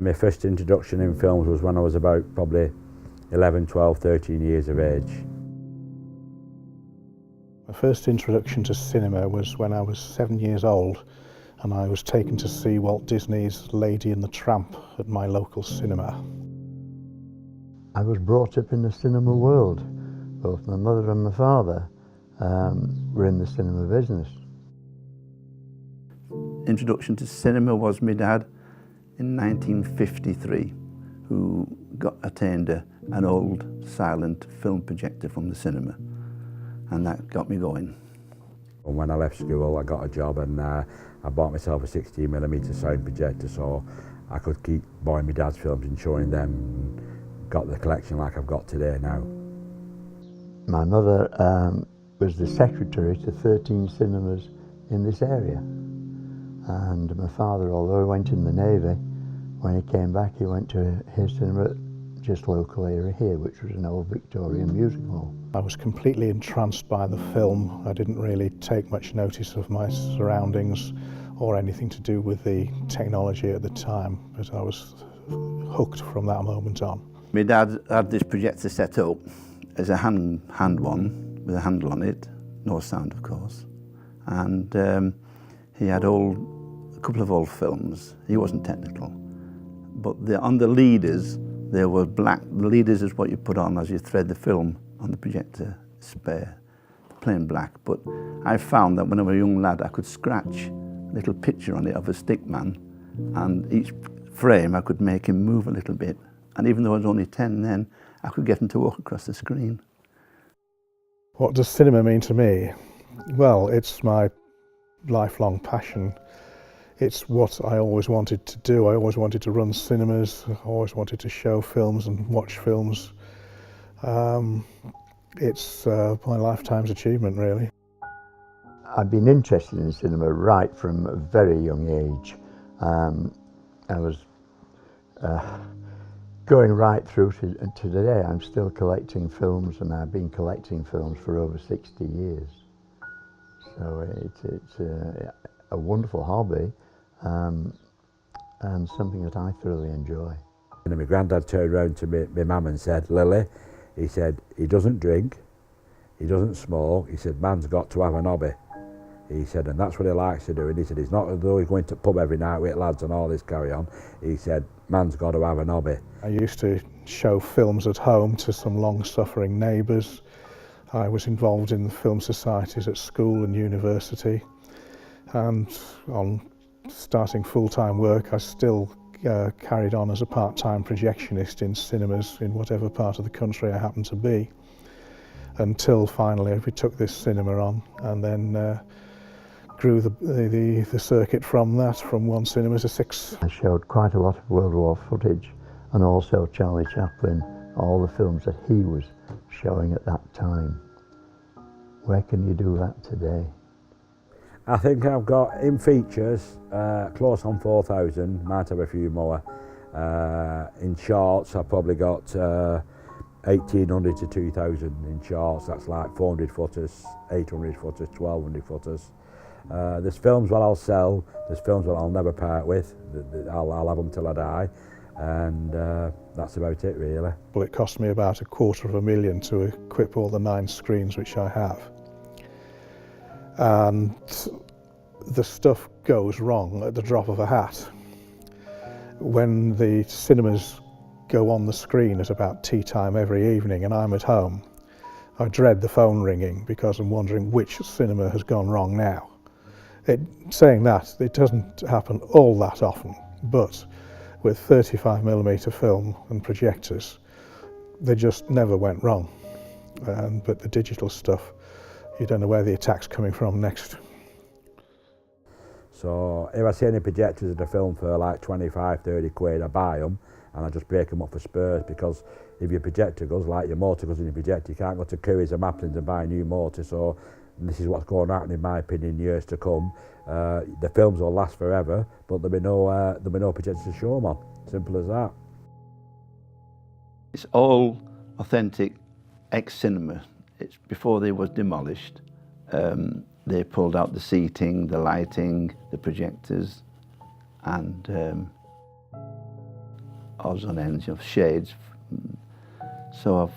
My first introduction in films was when I was about probably 11, 12, 13 years of age. My first introduction to cinema was when I was 7 years old and I was taken to see Walt Disney's Lady and the Tramp at my local cinema. I was brought up in the cinema world. Both my mother and my father were in the cinema business. Introduction to cinema was my dad in 1953, who attained an old silent film projector from the cinema, and that got me going. When I left school, I got a job and I bought myself a 16mm sound projector so I could keep buying my dad's films and showing them, and got the collection like I've got today now. My mother was the secretary to 13 cinemas in this area, and my father, although he went in the Navy, when he came back he went to his cinema just local area here, which was an old Victorian music hall. I was completely entranced by the film. I didn't really take much notice of my surroundings or anything to do with the technology at the time, but I was hooked from that moment on. My dad had this projector set up as a hand one with a handle on it, no sound of course, and he had a couple of old films. He wasn't technical, but on the leaders they were black. The leaders is what you put on as you thread the film on the projector, spare, plain black. But I found that when I was a young lad I could scratch a little picture on it of a stick man, and each frame I could make him move a little bit, and even though I was only 10 then, I could get him to walk across the screen. What does cinema mean to me? Well, it's my lifelong passion. It's what I always wanted to do. I always wanted to run cinemas, I always wanted to show films and watch films. It's my lifetime's achievement, really. I've been interested in cinema right from a very young age. I was going right through to today. I'm still collecting films, and I've been collecting films for over 60 years. So it's a wonderful hobby, and something that I thoroughly enjoy. And my granddad turned around to my mum and said, "Lily," he said, "he doesn't drink, he doesn't smoke," he said, "man's got to have an hobby." He said, and that's what he likes to do. And he said, he's not as though he's going to pub every night with lads and all this carry on. He said, man's got to have an hobby. I used to show films at home to some long-suffering neighbours. I was involved in the film societies at school and university. And on starting full-time work, I still carried on as a part-time projectionist in cinemas in whatever part of the country I happened to be, until finally we took this cinema on, and then grew the circuit from that, from one cinema to 6. I showed quite a lot of World War footage, and also Charlie Chaplin, all the films that he was showing at that time. Where can you do that today? I think I've got, in features, close on 4,000, might have a few more. In shorts, I've probably got 1,800 to 2,000 in shorts. That's like 400 footers, 800 footers, 1,200 footers. There's films that I'll sell, there's films that I'll never part with. I'll have them till I die, and that's about it really. Well, it cost me about $250,000 to equip all the 9 screens which I have. And the stuff goes wrong at the drop of a hat. When the cinemas go on the screen at about tea time every evening and I'm at home, I dread the phone ringing because I'm wondering which cinema has gone wrong now. Saying that, it doesn't happen all that often, but with 35mm film and projectors, they just never went wrong. But the digital stuff, you don't know where the attack's coming from next. So if I see any projectors in the film for like 25, 30 quid, I buy them and I just break them up for spares, because if your projector goes, like your motor goes in your projector, you can't go to Curry's or Maplins and buy a new motor. So this is what's going to happen, in my opinion, years to come. The films will last forever, but there'll be no projectors to show them on. Simple as that. It's all authentic ex-cinema. It's before they was demolished. They pulled out the seating, the lighting, the projectors, and odds and ends of shades. So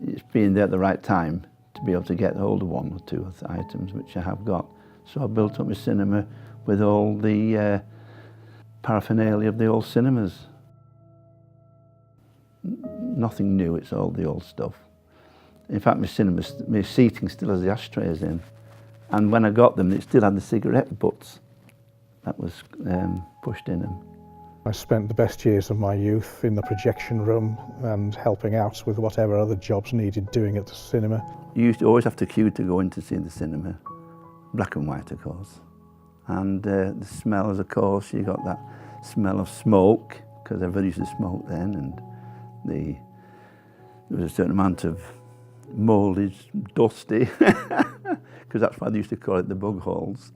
it's been there at the right time to be able to get hold of one or two of the items, which I have got. So I built up my cinema with all the paraphernalia of the old cinemas. Nothing new, it's all the old stuff. In fact, my seating still has the ashtrays in. And when I got them, it still had the cigarette butts that was pushed in them. I spent the best years of my youth in the projection room and helping out with whatever other jobs needed doing at the cinema. You used to always have to queue to go in to see the cinema. Black and white, of course. And the smells, of course, you got that smell of smoke, because everybody used to smoke then, and there was a certain amount of mouldy, dusty, because that's why they used to call it the bug holes.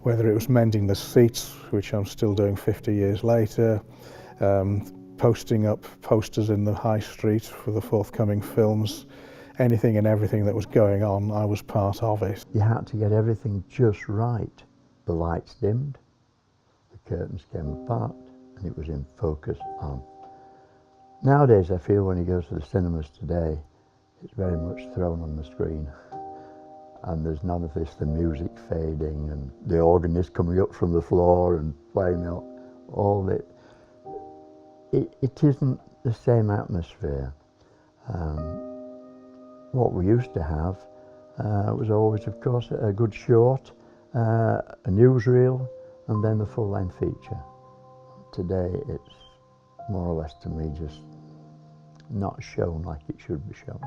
Whether it was mending the seats, which I'm still doing 50 years later, posting up posters in the high street for the forthcoming films, anything and everything that was going on, I was part of it. You had to get everything just right. The lights dimmed, the curtains came apart, and it was in focus on. Nowadays, I feel when you go to the cinemas today, it's very much thrown on the screen. And there's none of this, the music fading and the organist coming up from the floor and playing out all that. It isn't the same atmosphere. What we used to have was always, of course, a good short, a newsreel, and then the full-length feature. Today, it's more or less, to me, just not shown like it should be shown.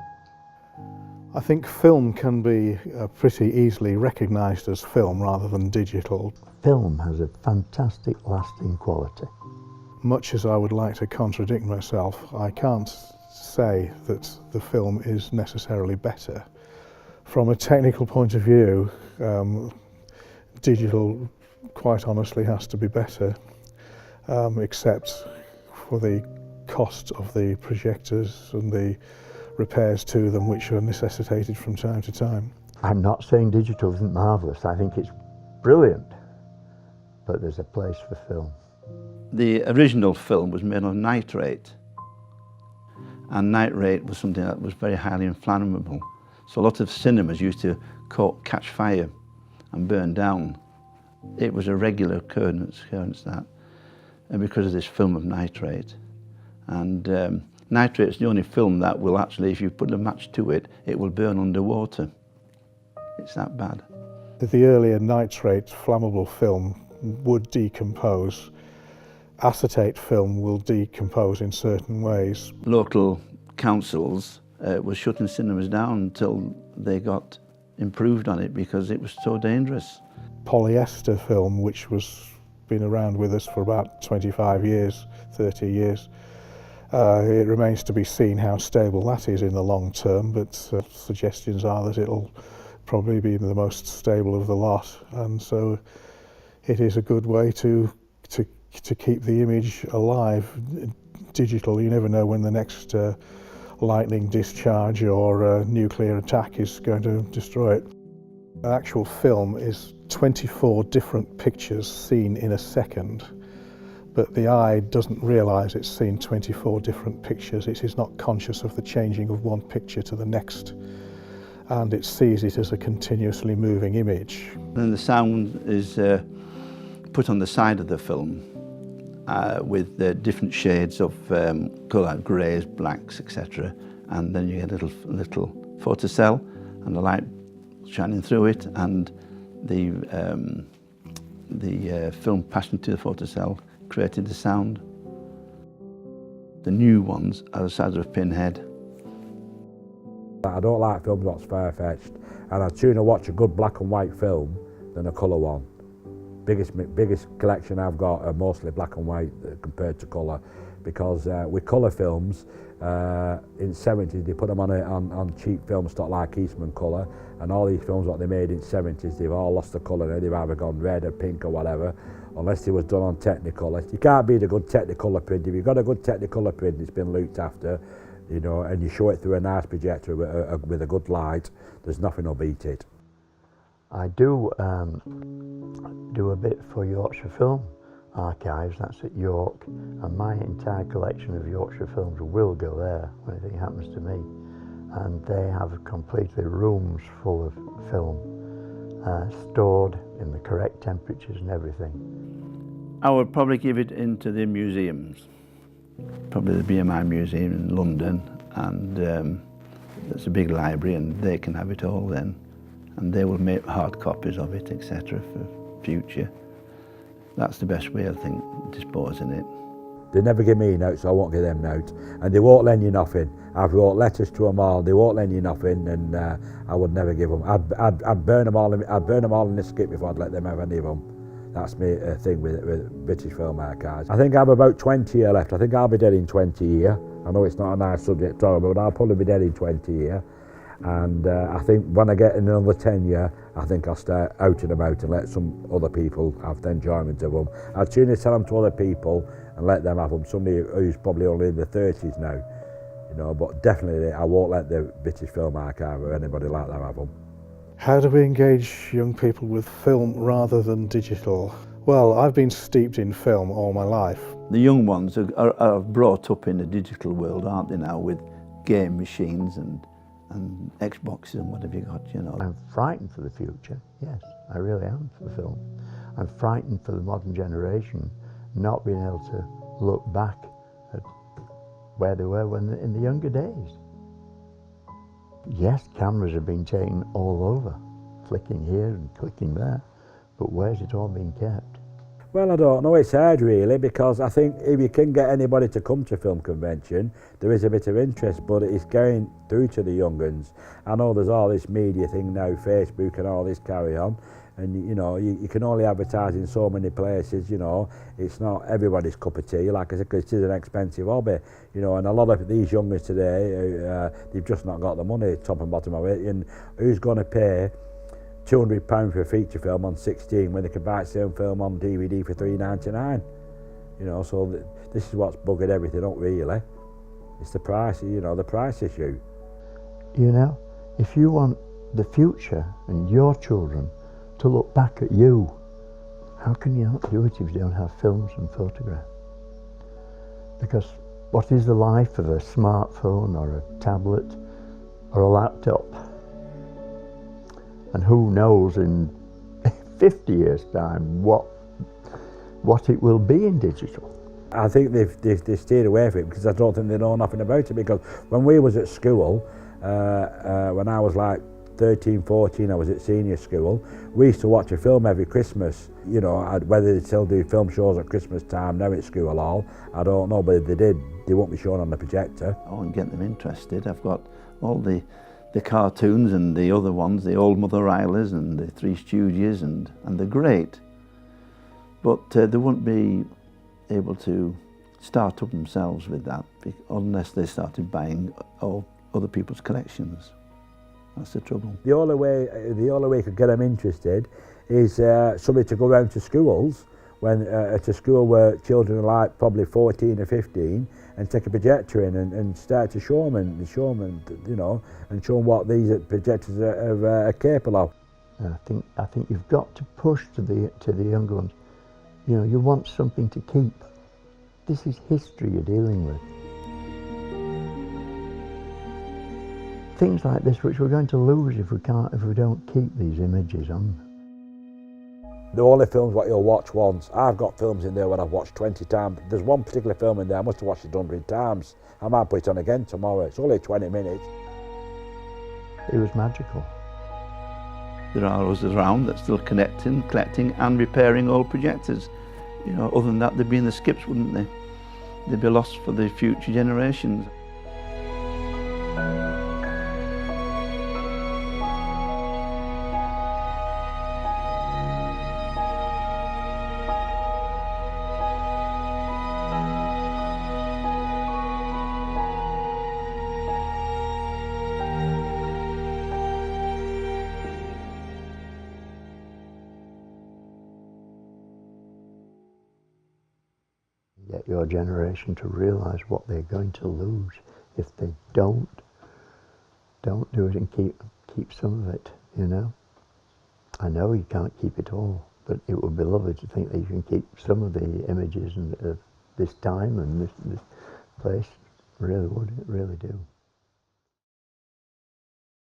I think film can be pretty easily recognised as film rather than digital. Film has a fantastic lasting quality. Much as I would like to contradict myself, I can't say that the film is necessarily better. From a technical point of view, digital quite honestly has to be better, except for the cost of the projectors and the repairs to them, which are necessitated from time to time. I'm not saying digital isn't marvellous, I think it's brilliant, but there's a place for film. The original film was made of nitrate, and nitrate was something that was very highly inflammable. So a lot of cinemas used to catch fire and burn down. It was a regular occurrence that, and because of this film of nitrate. And nitrate is the only film that will actually, if you put a match to it, it will burn underwater. It's that bad. The earlier nitrate flammable film would decompose. Acetate film will decompose in certain ways. Local councils were shutting cinemas down until they got improved on it because it was so dangerous. Polyester film, which was been around with us for about 25 years, 30 years, it remains to be seen how stable that is in the long term, but suggestions are that it'll probably be the most stable of the lot, and so it is a good way to keep the image alive. Digital, you never know when the next lightning discharge or nuclear attack is going to destroy it. An actual film is 24 different pictures seen in a second. But the eye doesn't realise it's seen 24 different pictures. It is not conscious of the changing of one picture to the next, and it sees it as a continuously moving image. Then the sound is put on the side of the film with different shades of colour, like greys, blacks, etc. And then you get a little photocell and the light shining through it, and the the film passing to the photocell created the sound. The new ones are the size of a pinhead. I don't like films that's far-fetched, and I'd sooner watch a good black and white film than a colour one. Biggest collection I've got are mostly black and white compared to colour, because with colour films, in the 70s they put them on cheap film stock like Eastman colour, and all these films what they made in the 70s, they've all lost the colour now. They've either gone red or pink or whatever, unless it was done on Technicolor. You can't beat a good Technicolor print. If you've got a good Technicolor print, it's been looked after, you know, and you show it through a nice projector with a good light, there's nothing will beat it. I do do a bit for Yorkshire Film Archives, that's at York, and my entire collection of Yorkshire films will go there when anything happens to me. And they have completely rooms full of film, stored in the correct temperatures and everything. I would probably give it into the museums, probably the BMI Museum in London, and there's a big library and they can have it all then, and they will make hard copies of it, etc. for future. That's the best way, I think, disposing it. They never give me notes, so I won't give them notes, and they won't lend you nothing. I've wrote letters to them all, they won't lend you nothing, and I would never give them. I'd burn them all. I'd burn them all in the skip before I'd let them have any of them. That's my thing with British Film Archives. I think I have about 20 years left. I think I'll be dead in 20 years. I know it's not a nice subject to talk about, but I'll probably be dead in 20 years. And I think when I get in another 10 years, I think I'll start outing them out and let some other people have the enjoyment of them. I'd sooner tell them to other people and let them have them. Somebody who's probably only in their 30s now, you know, but definitely I won't let the British Film Archive or anybody like that have them. How do we engage young people with film rather than digital? Well, I've been steeped in film all my life. The young ones are brought up in the digital world, aren't they now, with game machines and Xboxes and what have you got, you know. I'm frightened for the future, yes, I really am for film. I'm frightened for the modern generation not being able to look back at where they were when in the younger days. Yes, cameras have been taken all over, flicking here and clicking there, but where's it all been kept? Well, I don't know, it's hard really, because I think if you can get anybody to come to a film convention, there is a bit of interest, but it's going through to the young uns. I know there's all this media thing now, Facebook and all this carry on, and you know, you can only advertise in so many places, you know, it's not everybody's cup of tea, like I said, because it is an expensive hobby, you know, and a lot of these youngers today, they've just not got the money, top and bottom of it, and who's going to pay £200 for a feature film on 16 when they can buy the same film on DVD for $3.99. You know, so this is what's buggered everything up really. It's the price, you know, the price issue. You know, if you want the future and your children to look back at you, how can you not do it if you don't have films and photographs? Because what is the life of a smartphone or a tablet or a laptop? And who knows in 50 years' time what it will be in digital. I think they've stayed away from it because I don't think they know nothing about it, because when we was at school, when I was like 13, 14, I was at senior school, we used to watch a film every Christmas. You know, whether they still do film shows at Christmas time now at school hall, I don't know, but if they did, they won't be shown on the projector. I want to get them interested. I've got all the cartoons and the other ones, the old Mother Rileys and the Three Stooges, and they're great. But they wouldn't be able to start up themselves with that unless they started buying all other people's collections. That's the trouble. The only way you could get them interested is somebody to go around to schools, when at a school where children are like probably 14 or 15, and take a projector in and start to show them, you know, and show them what these projectors are capable of. I think you've got to push to the younger ones. You know, you want something to keep. This is history you're dealing with. Things like this which we're going to lose if we don't keep these images on. The only films what you'll watch once. I've got films in there where I've watched 20 times. There's one particular film in there I must have watched it 100 times. I might put it on again tomorrow. It's only 20 minutes. It was magical. there are others around that still collecting and repairing old projectors. You know, other than that, they'd be in the skips, wouldn't they? They'd be lost for the future generations. Get your generation to realise what they're going to lose if they don't do it and keep some of it, you know. I know you can't keep it all, but it would be lovely to think that you can keep some of the images of this time and this place. Really would, it really do.